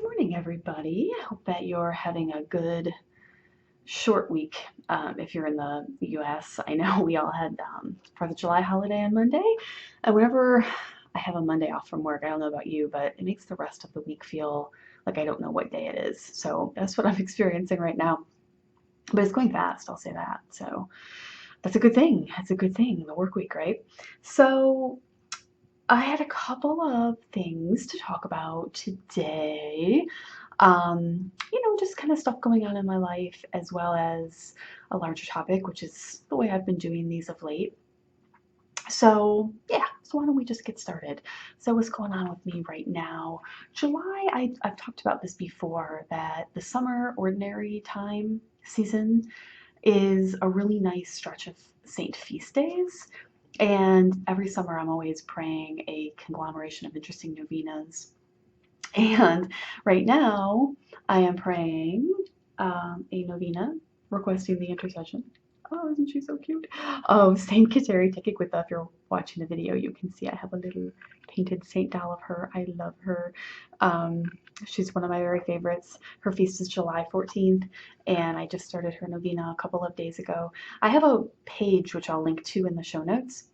morning, everybody. Hope that you're having a good short week. If you're in the US, I know we all had 4th of July holiday on Monday. And whenever I have a Monday off from work, I don't know about you, but it makes the rest of the week feel like I don't know what day it is. So that's what I'm experiencing right now. But it's going fast, I'll say that. So that's a good thing. That's a good thing, the work week, right? So I had a couple of things to talk about today. Just kind of stuff going on in my life, as well as a larger topic, which is the way I've been doing these of late. So, yeah, so why don't we just get started? So, what's going on with me right now? July, I've talked about this before, that the summer ordinary time season is a really nice stretch of saint feast days. And every summer, I'm always praying a conglomeration of interesting novenas. And right now, I am praying a novena requesting the intercession. Oh, isn't she so cute? Oh, Saint Kateri Tekakwitha. If you're watching the video, you can see I have a little painted saint doll of her. I love her. She's one of my very favorites. Her feast is July 14th, and I just started her novena a couple of days ago. I have a page which I'll link to in the show notes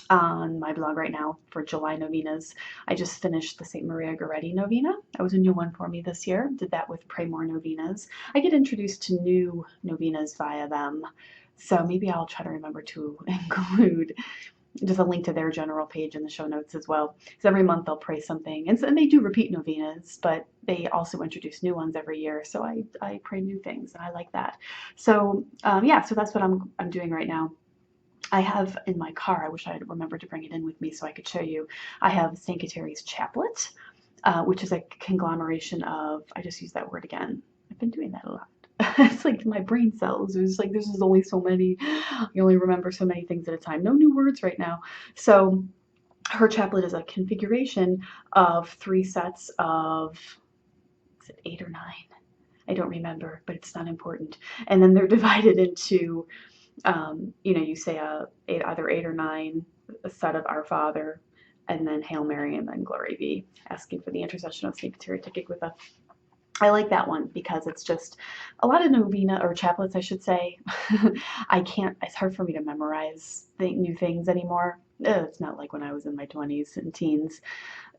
on my blog right now for July novenas. I just finished the St. Maria Goretti novena. That was a new one for me this year. Did that with Pray More novenas. I get introduced to new novenas via them, so maybe I'll try to remember to include just a link to their general page in the show notes as well. Because every month they'll pray something, and they do repeat novenas, but they also introduce new ones every year. So I pray new things, and I like that. So yeah, so that's what I'm doing right now. I have in my car, I wish I had remembered to bring it in with me so I could show you. I have St. Kateri's chaplet, which is a conglomeration of, I just used that word again. I've been doing that a lot. It's like my brain cells. There's only so many. You only remember so many things at a time. No new words right now. So her chaplet is a configuration of 3 sets of, is it 8 or 9? I don't remember, but it's not important. And then they're divided into you say either 8 or 9, a set of Our Father, and then Hail Mary, and then Glory Be, asking for the intercession of Saint Kateri Tekakwitha. I like that one because it's just a lot of novena, or chaplets, I should say. It's hard for me to memorize new things anymore. It's not like when I was in my 20s and teens.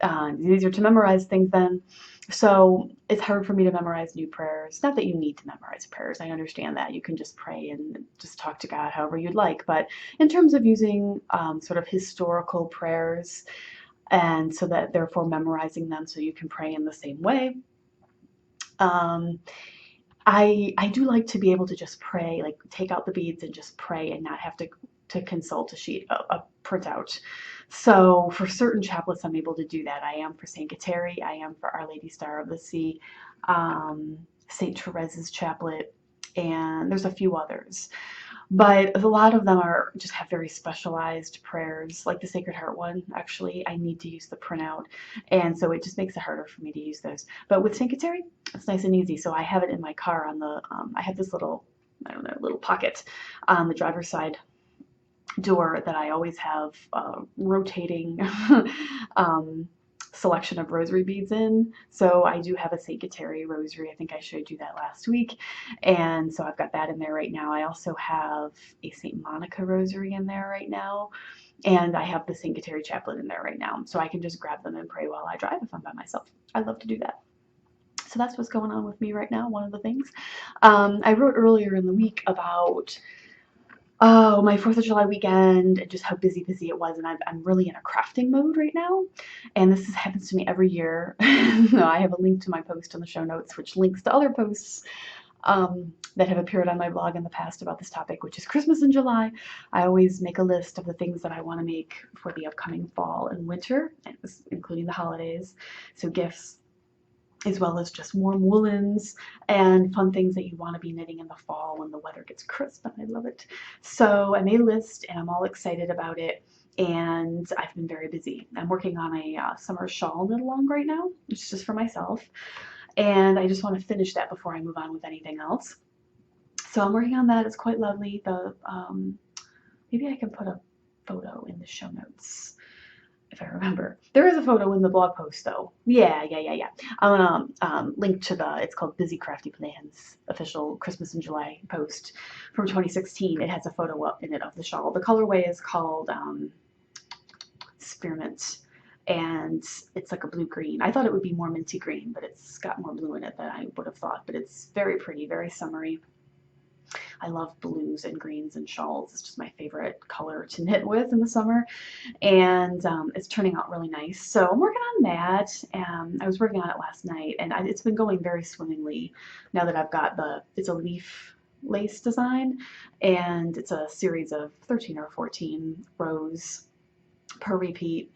It's easier to memorize things then. So it's hard for me to memorize new prayers. Not that you need to memorize prayers. I understand that. You can just pray and just talk to God however you'd like. But in terms of using sort of historical prayers, and so that therefore memorizing them so you can pray in the same way, I do like to be able to just pray, like take out the beads and just pray and not have to consult a printout. So for certain chaplets, I'm able to do that. I am for St. Kateri. I am for Our Lady Star of the Sea, St. Therese's chaplet, and there's a few others. But a lot of them just have very specialized prayers, like the Sacred Heart one. Actually, I need to use the printout, and so it just makes it harder for me to use those. But with St. Kateri, it's nice and easy. So I have it in my car on the. I have this little, I don't know, little pocket on the driver's side door that I always have rotating selection of rosary beads in. So I do have a St. Kateri rosary. I think I showed you that last week. And so I've got that in there right now. I also have a St. Monica rosary in there right now. And I have the St. Kateri chaplet in there right now. So I can just grab them and pray while I drive if I'm by myself. I love to do that. So that's what's going on with me right now, one of the things. I wrote earlier in the week about my 4th of July weekend and just how busy it was. And I'm really in a crafting mode right now. And this happens to me every year. I have a link to my post in the show notes, which links to other posts that have appeared on my blog in the past about this topic, which is Christmas in July. I always make a list of the things that I want to make for the upcoming fall and winter, including the holidays. So gifts, as well as just warm woolens and fun things that you want to be knitting in the fall when the weather gets crisp, and I love it. So I made a list and I'm all excited about it, and I've been very busy. I'm working on a summer shawl knit along right now, which is just for myself, and I just want to finish that before I move on with anything else. So I'm working on that. It's quite lovely. Maybe I can put a photo in the show notes. if I remember. There is a photo in the blog post though. Yeah. I'm gonna link to it's called Busy Crafty Plans official Christmas in July post from 2016. It has a photo up in it of the shawl. The colorway is called Spearmint, and it's like a blue green. I thought it would be more minty green, but it's got more blue in it than I would have thought. But it's very pretty, very summery. I love blues and greens and shawls. It's just my favorite color to knit with in the summer, and it's turning out really nice. So I'm working on that. I was working on it last night, and it's been going very swimmingly now that I've got it's a leaf lace design, and it's a series of 13 or 14 rows per repeat,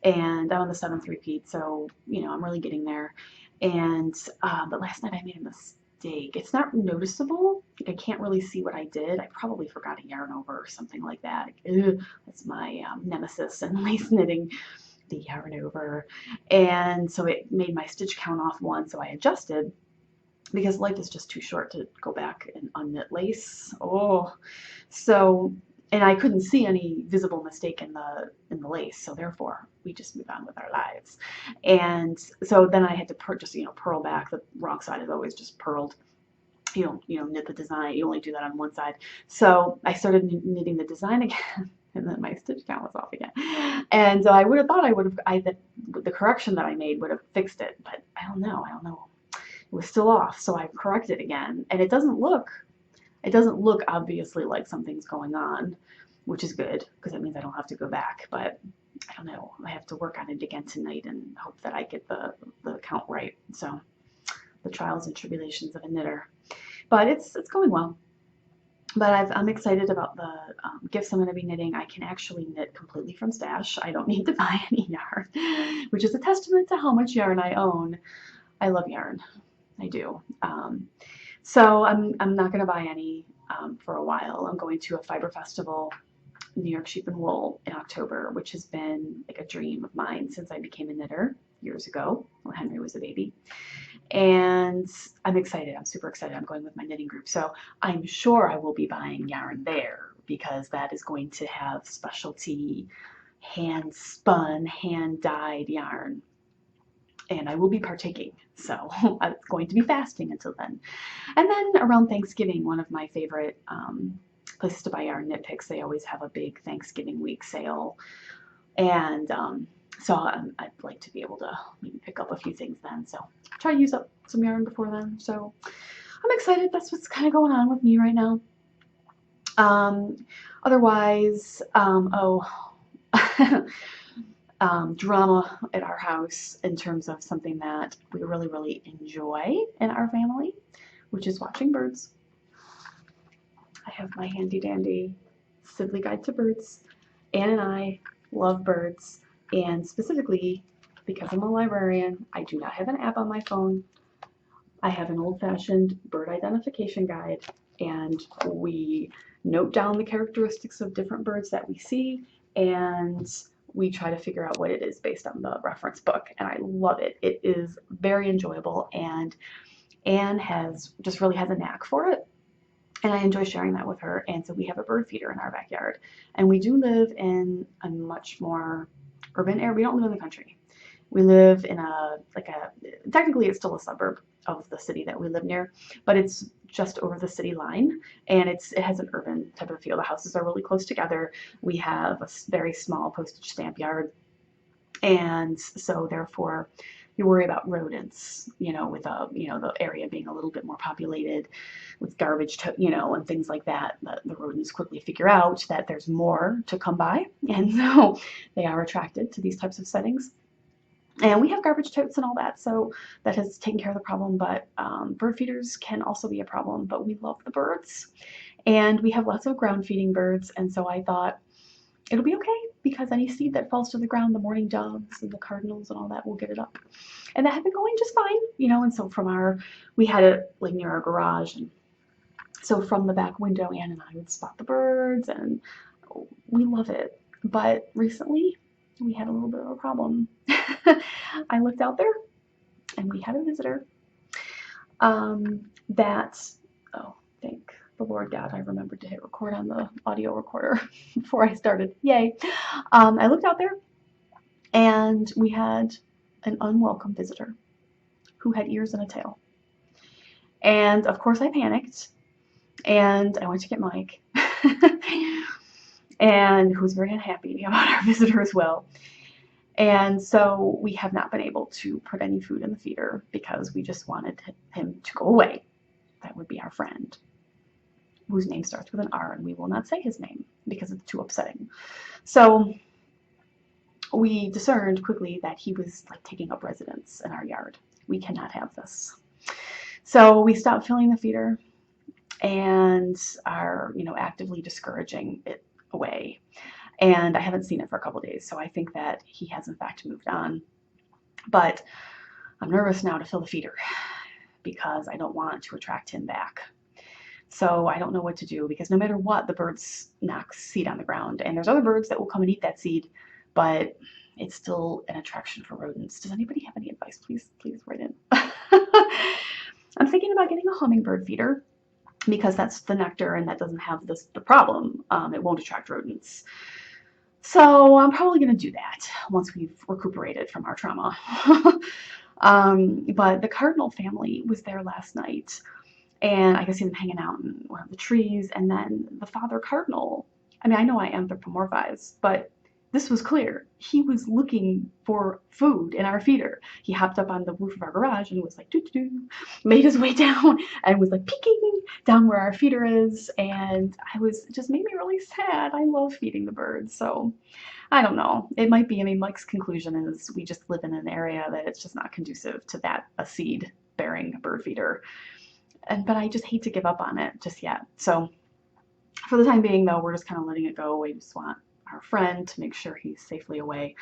and I'm on the 7th repeat, so I'm really getting there. And but last night I made a mistake. It's not noticeable. Like, I can't really see what I did. I probably forgot a yarn over or something like that. Ugh, that's my nemesis in lace knitting, the yarn over. And so it made my stitch count off one, so I adjusted because life is just too short to go back and unknit lace. Oh, so, and I couldn't see any visible mistake in the lace, so therefore we just move on with our lives. And so then I had to just purl back. The wrong side is always just purled. You don't knit the design. You only do that on one side. So I started knitting the design again, and then my stitch count was off again. And so I would have thought that the correction that I made would have fixed it, but I don't know. It was still off, so I corrected again, and it doesn't look obviously like something's going on, which is good because it means I don't have to go back. But I don't know. I have to work on it again tonight and hope that I get the count right. So the trials and tribulations of a knitter, but it's going well. But I'm excited about the gifts I'm going to be knitting. I can actually knit completely from stash. I don't need to buy any yarn, which is a testament to how much yarn I own. I love yarn. I do. So I'm not going to buy any for a while. I'm going to a fiber festival, New York Sheep and Wool, in October, which has been like a dream of mine since I became a knitter years ago when Henry was a baby. And I'm excited. I'm super excited. I'm going with my knitting group. So I'm sure I will be buying yarn there because that is going to have specialty hand spun, hand dyed yarn. And I will be partaking, so I'm going to be fasting until then. And then around Thanksgiving, one of my favorite places to buy yarn, Knit Picks, they always have a big Thanksgiving week sale. And so I'd like to be able to maybe pick up a few things then. So try to use up some yarn before then. So I'm excited. That's what's kind of going on with me right now. Otherwise, drama at our house in terms of something that we really, really enjoy in our family, which is watching birds. I have my handy dandy Sibley Guide to Birds. Anne and I love birds, and specifically because I'm a librarian, I do not have an app on my phone. I have an old-fashioned bird identification guide, and we note down the characteristics of different birds that we see, and we try to figure out what it is based on the reference book, and I love it. It is very enjoyable, and Anne really has a knack for it, and I enjoy sharing that with her. And so we have a bird feeder in our backyard, and we do live in a much more urban area. We don't live in the country. We live in technically it's still a suburb of the city that we live near, but it's just over the city line, and it has an urban type of feel. The houses are really close together. We have a very small postage stamp yard, and so therefore you worry about rodents, with the area being a little bit more populated with garbage, and things like that. The rodents quickly figure out that there's more to come by, and so they are attracted to these types of settings. And we have garbage totes and all that, so that has taken care of the problem. But bird feeders can also be a problem, but we love the birds. And we have lots of ground feeding birds, and so I thought it'll be okay because any seed that falls to the ground, the mourning doves and the cardinals and all that will get it up. And that had been going just fine, and so we had it like near our garage, and so from the back window, Anne and I would spot the birds, and we love it. But recently, we had a little bit of a problem. I looked out there, and we had a visitor. Thank the Lord God, I remembered to hit record on the audio recorder before I started. Yay! I looked out there, And we had an unwelcome visitor who had ears and a tail. And of course, I panicked and I went to get Mike, and who was very unhappy about our visitor as well. And so we have not been able to put any food in the feeder because we just wanted him to go away. That would be our friend, whose name starts with an R, and we will not say his name because it's too upsetting. So we discerned quickly that he was like taking up residence in our yard. We cannot have this. So we stopped filling the feeder and are, actively discouraging it away. And I haven't seen it for a couple days, so I think that he has in fact moved on. But I'm nervous now to fill the feeder because I don't want to attract him back. So I don't know what to do because no matter what, the birds knock seed on the ground, and there's other birds that will come and eat that seed, but it's still an attraction for rodents. Does anybody have any advice? Please write in. I'm thinking about getting a hummingbird feeder because that's the nectar and that doesn't have the problem. It won't attract rodents. So I'm probably going to do that once we've recuperated from our trauma. But the cardinal family was there last night, and I could see them hanging out in one of the trees. And then the father cardinal, I mean, I know I anthropomorphize, but this was clear. He was looking for food in our feeder. He hopped up on the roof of our garage and was like, doo-doo-doo, made his way down and was like peeking down where our feeder is. And just made me really sad. I love feeding the birds. So I don't know. It might be, Mike's conclusion is we just live in an area that it's just not conducive to a seed bearing bird feeder. But I just hate to give up on it just yet. So for the time being, though, we're just kind of letting it go. We just want our friend to make sure he's safely away.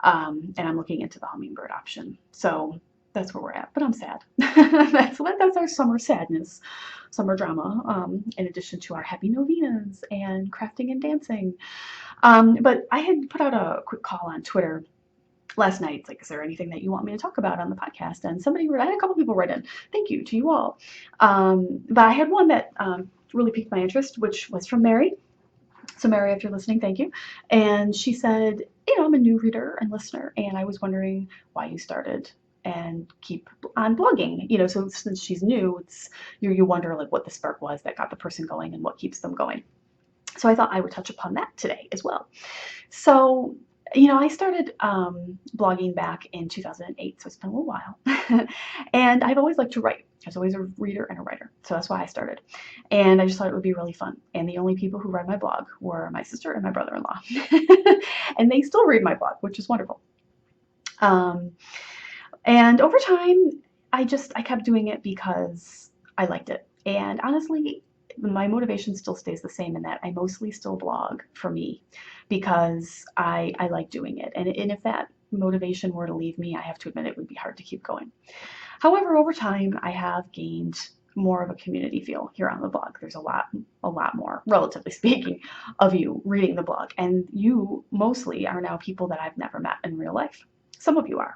And I'm looking into the hummingbird option. So that's where we're at. But I'm sad. that's our summer sadness, summer drama, in addition to our happy novenas and crafting and dancing. But I had put out a quick call on Twitter last night. It's like, is there anything that you want me to talk about on the podcast? And I had a couple people write in. Thank you to you all. But I had one that really piqued my interest, which was from Mary. So Mary, if you're listening, thank you. And she said, I'm a new reader and listener, and I was wondering why you started and keep on blogging. So since she's new, it's you wonder like what the spark was that got the person going and what keeps them going. So I thought I would touch upon that today as well. So I started blogging back in 2008, so it's been a little while. And I've always liked to write. I was always a reader and a writer, so that's why I started. And I just thought it would be really fun. And the only people who read my blog were my sister and my brother-in-law. And they still read my blog, which is wonderful. And over time, I kept doing it because I liked it. And honestly, my motivation still stays the same in that I mostly still blog for me because I like doing it. And if that motivation were to leave me, I have to admit it would be hard to keep going. However, over time, I have gained more of a community feel here on the blog. There's a lot more, relatively speaking, of you reading the blog. And you mostly are now people that I've never met in real life. Some of you are.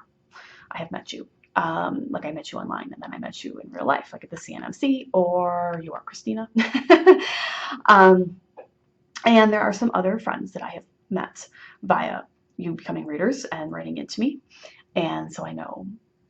I have met you. Like I met you online and then I met you in real life, like at the CNMC, or you are Christina. And there are some other friends that I have met via you becoming readers and writing into me. And so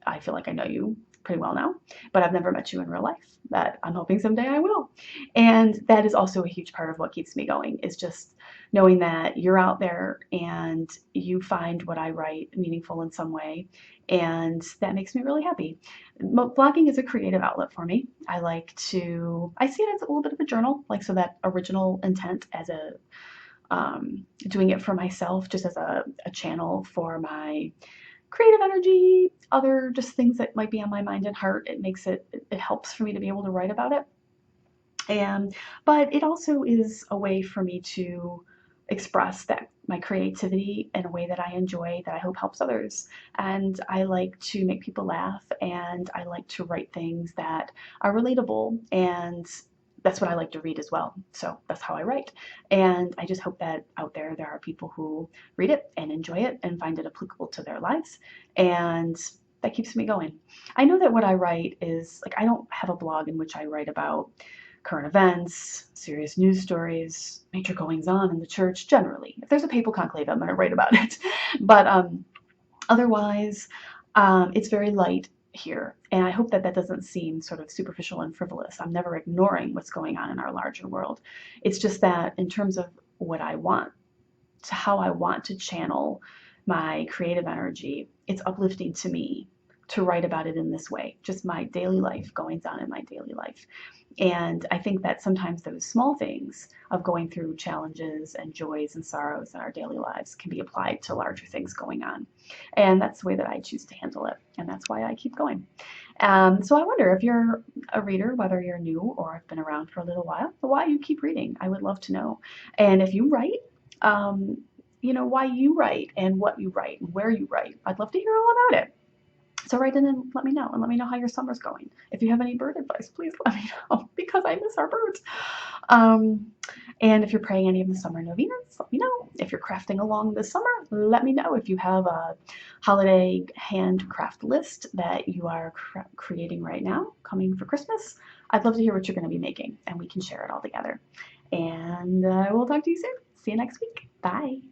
I feel like I know you pretty well now, but I've never met you in real life. That I'm hoping someday I will. And that is also a huge part of what keeps me going, is just knowing that you're out there and you find what I write meaningful in some way. And that makes me really happy. Blogging is a creative outlet for me. I see it as a little bit of a journal, like, so that original intent as doing it for myself, just as a channel for my creative energy, other just things that might be on my mind and heart. It helps for me to be able to write about it. But it also is a way for me to express my creativity in a way that I enjoy, that I hope helps others. And I like to make people laugh, and I like to write things that are relatable, and that's what I like to read as well. So that's how I write. And I just hope that out there are people who read it and enjoy it and find it applicable to their lives. And that keeps me going. I know that what I write is, like, I don't have a blog in which I write about current events, serious news stories, major goings on in the church generally. If there's a papal conclave, I'm going to write about it. But Otherwise, it's very light here. And I hope that that doesn't seem sort of superficial and frivolous. I'm never ignoring what's going on in our larger world. It's just that in terms of what I want, to how I want to channel my creative energy, it's uplifting to me to write about it in this way, just my daily life, goings on in my daily life. And I think that sometimes those small things of going through challenges and joys and sorrows in our daily lives can be applied to larger things going on. And that's the way that I choose to handle it. And that's why I keep going. So I wonder if you're a reader, whether you're new or have been around for a little while, why you keep reading. I would love to know. And if you write, um, why you write and what you write and where you write. I'd love to hear all about it. So write in and let me know, and let me know how your summer's going. If you have any bird advice, please let me know because I miss our birds. Um, and if you're praying any of the summer novenas, let me know. If you're crafting along this summer, let me know. If you have a holiday handcraft list that you are creating right now, coming for Christmas, I'd love to hear what you're going to be making, and we can share it all together. And we'll talk to you soon. See you next week. Bye.